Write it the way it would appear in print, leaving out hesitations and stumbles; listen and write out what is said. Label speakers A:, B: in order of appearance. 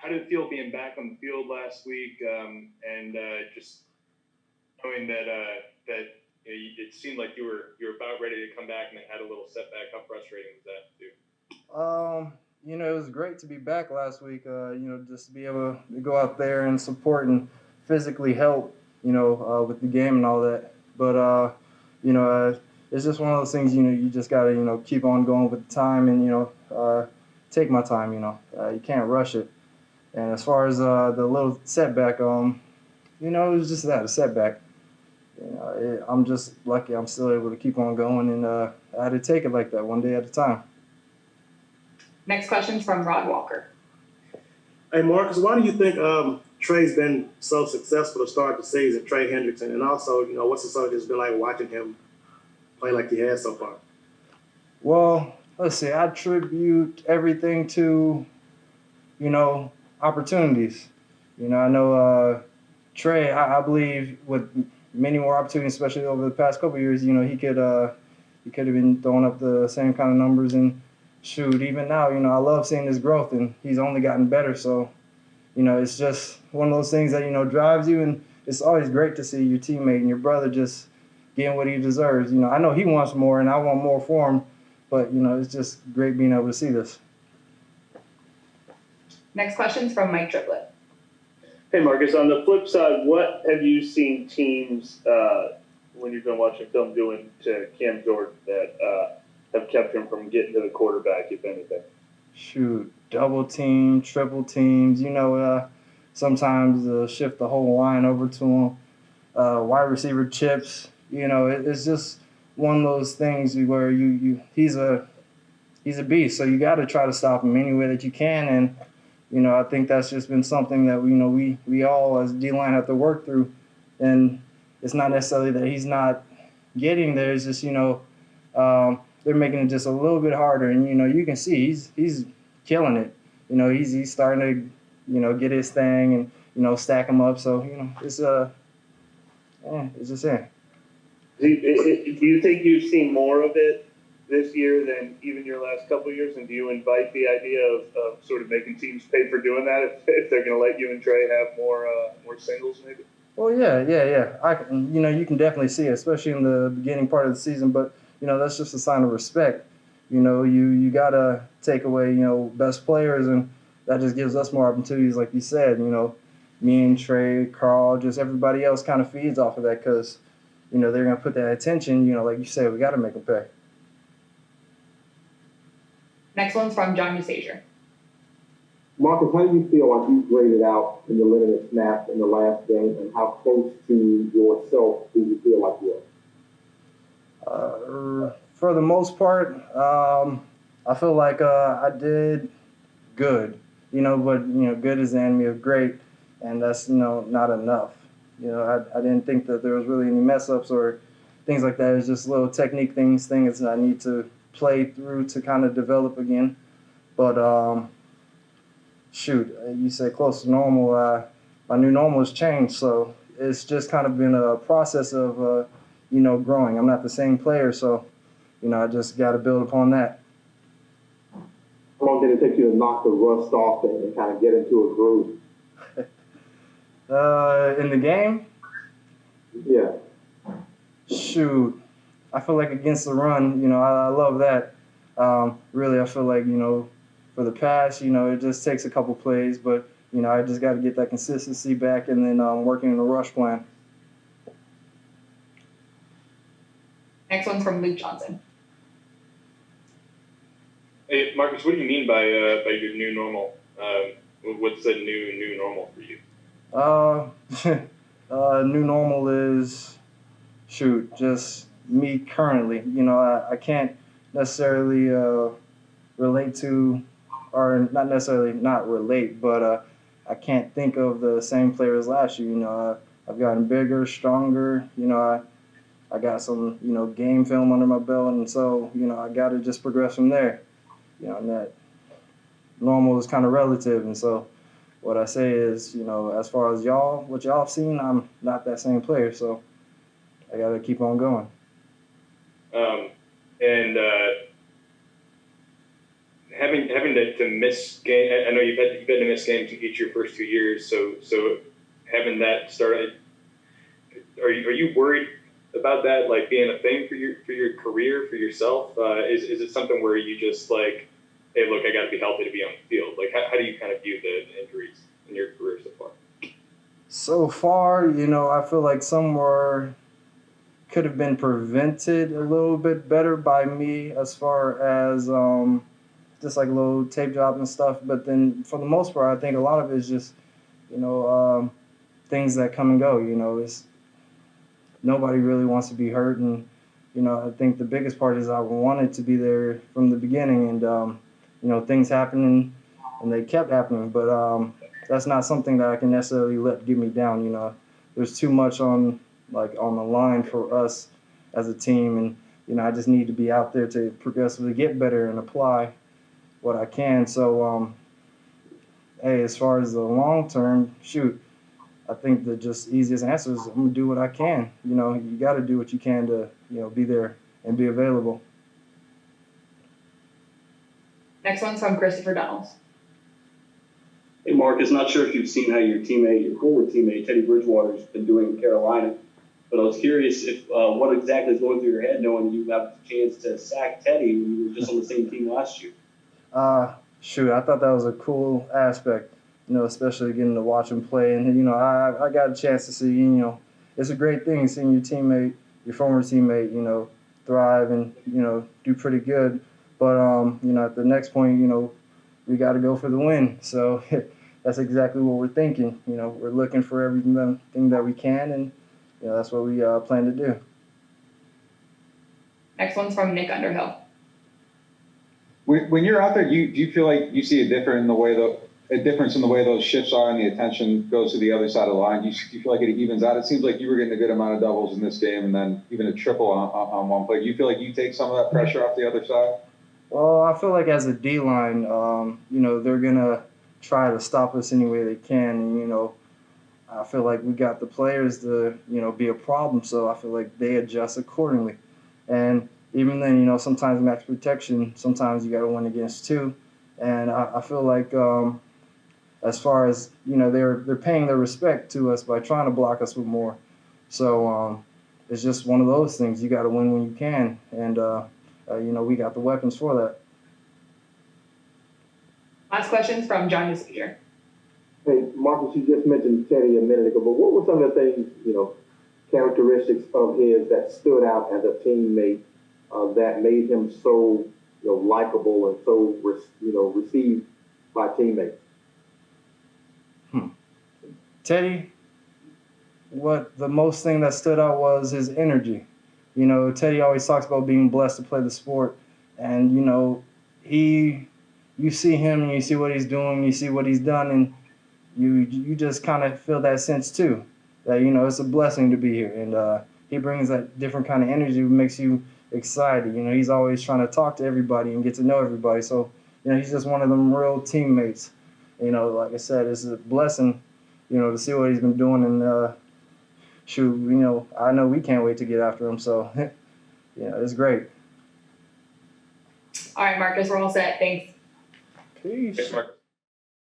A: how did it feel being back on the field last week, and just knowing that it seemed like you were about ready to come back and then had a little setback? How frustrating was that too?
B: It was great to be back last week. Just to be able to go out there and support and physically help, with the game and all that. But you know, it's just one of those things. You just gotta, keep on going with the time and take my time. You can't rush it. And as far as the little setback, it was just that, a setback. I'm just lucky I'm still able to keep on going, and I had to take it like that, one day at a time.
C: Next question's from Rod Walker.
D: Hey, Marcus, why do you think Trey's been so successful to start the season, Trey Hendrickson? And also, what's it sort of just been like watching him play like he has so far?
B: Well, let's see. I attribute everything to, opportunities. I know Trey. I believe with many more opportunities, especially over the past couple of years, he could have been throwing up the same kind of numbers. And shoot, even now, I love seeing his growth, and he's only gotten better. So, it's just one of those things that drives you, and it's always great to see your teammate and your brother just getting what he deserves. I know he wants more, and I want more for him. But it's just great being able to see this.
C: Next question's from Mike Triplett.
E: Hey, Marcus, on the flip side, what have you seen teams, when you've been watching film, doing to Cam Jordan that have kept him from getting to the quarterback, if anything?
B: Shoot, double team, triple teams. Sometimes shift the whole line over to him. Wide receiver chips. It's just one of those things where he's a beast. So you got to try to stop him any way that you can. And I think that's just been something that we all as D-line have to work through. And it's not necessarily that he's not getting there. It's just they're making it just a little bit harder. And you can see he's killing it. He's starting to get his thing and stack him up. So it's just it.
E: Do you think you've seen more of it this year than even your last couple of years? And do you invite the idea of sort of making teams pay for doing that if they're going to let you and Trey have more singles maybe?
B: Well, yeah. You can definitely see it, especially in the beginning part of the season. But that's just a sign of respect. You gotta take away best players, and that just gives us more opportunities, like you said. Me and Trey, Carl, just everybody else kind of feeds off of that because they're gonna put that attention. Like you said, we got to make them pay.
C: Next one's from John Musager.
F: Marcus, how do you feel like you graded out in the limited snaps in the last game, and how close to yourself do you feel like you are?
B: For the most part, I feel like I did good. But good is the enemy of great, and that's not enough. I didn't think that there was really any mess ups or things like that. It's just little technique things that I need to play through to kind of develop again. But shoot, you say close to normal. My new normal has changed, so it's just kind of been a process of growing. I'm not the same player, so I just got to build upon that.
F: How long did it take you to knock the rust off and kind of get into a groove?
B: In the game?
F: Yeah.
B: Shoot, I feel like against the run, I love that. Really, I feel like, for the pass, it just takes a couple plays, but, I just got to get that consistency back and then working in the rush plan.
C: Next one's from Luke Johnson.
A: Hey, Marcus, what do you mean by your new normal? What's the new normal for you?
B: New normal is, just me currently. I can't necessarily relate to, or not necessarily not relate, but I can't think of the same player as last year. I've gotten bigger, stronger. I got some, game film under my belt, and so, I got to just progress from there. And that normal is kind of relative, and so what I say is, as far as what y'all have seen, I'm not that same player, so I got to keep on going.
A: And having to miss game. I know you've had to miss games each your first 2 years. So having that started, are you worried about that, like being a thing for your career, for yourself? Is it something where you just like, hey, look, I got to be healthy to be on the field? Like, how do you kind of view the injuries in your career so far?
B: So far, I feel like some could have been prevented a little bit better by me as far as just like little tape jobs and stuff. But then for the most part, I think a lot of it is just, things that come and go. It's nobody really wants to be hurt. And, I think the biggest part is I wanted to be there from the beginning. And, things happened and they kept happening. But that's not something that I can necessarily let get me down. There's too much on the line for us as a team. And, I just need to be out there to progressively get better and apply what I can. So, hey, as far as the long term, shoot, I think the just easiest answer is I'm gonna do what I can. You got to do what you can to, be there and be available.
C: Next one's from Christopher Donalds.
G: Hey, Marcus, not sure if you've seen how your former teammate, Teddy Bridgewater's been doing in Carolina, but I was curious if what exactly is going through your head knowing you got the chance to sack Teddy when you were just on the same team last year.
B: Shoot, I thought that was a cool aspect, especially getting to watch him play. And, I got a chance to see, it's a great thing seeing your former teammate, thrive and, do pretty good. But, at the next point, we got to go for the win. So that's exactly what we're thinking. We're looking for everything that we can, and, that's what we plan to do.
C: Next one's from Nick Underhill.
H: When you're out there, do you feel like you see a difference in the way those shifts are and the attention goes to the other side of the line? Do you feel like it evens out? It seems like you were getting a good amount of doubles in this game and then even a triple on one play. Do you feel like you take some of that pressure off the other side?
B: Well, I feel like as a D-line, they're going to try to stop us any way they can. And, I feel like we got the players to, be a problem. So I feel like they adjust accordingly. And even then, sometimes max protection, sometimes you got to win against two. And I feel like as far as, they're paying their respect to us by trying to block us with more. So it's just one of those things. You got to win when you can. And, we got the weapons for that.
C: Last question's from John DeSpeaker.
F: Hey, Marcus, you just mentioned Teddy a minute ago, but what were some of the things, characteristics of his that stood out as a teammate that made him so, likable and so, received by teammates?
B: Teddy, what the most thing that stood out was his energy. Teddy always talks about being blessed to play the sport. And, you see him and you see what he's doing, you see what he's done, and you just kind of feel that sense too, that, it's a blessing to be here. And he brings that different kind of energy that makes you excited. He's always trying to talk to everybody and get to know everybody. So, he's just one of them real teammates. Like I said, it's a blessing, to see what he's been doing. And shoot, I know we can't wait to get after him. So, it's great.
C: All right, Marcus, we're all set. Thanks.
B: Peace.
A: Thanks, Mark.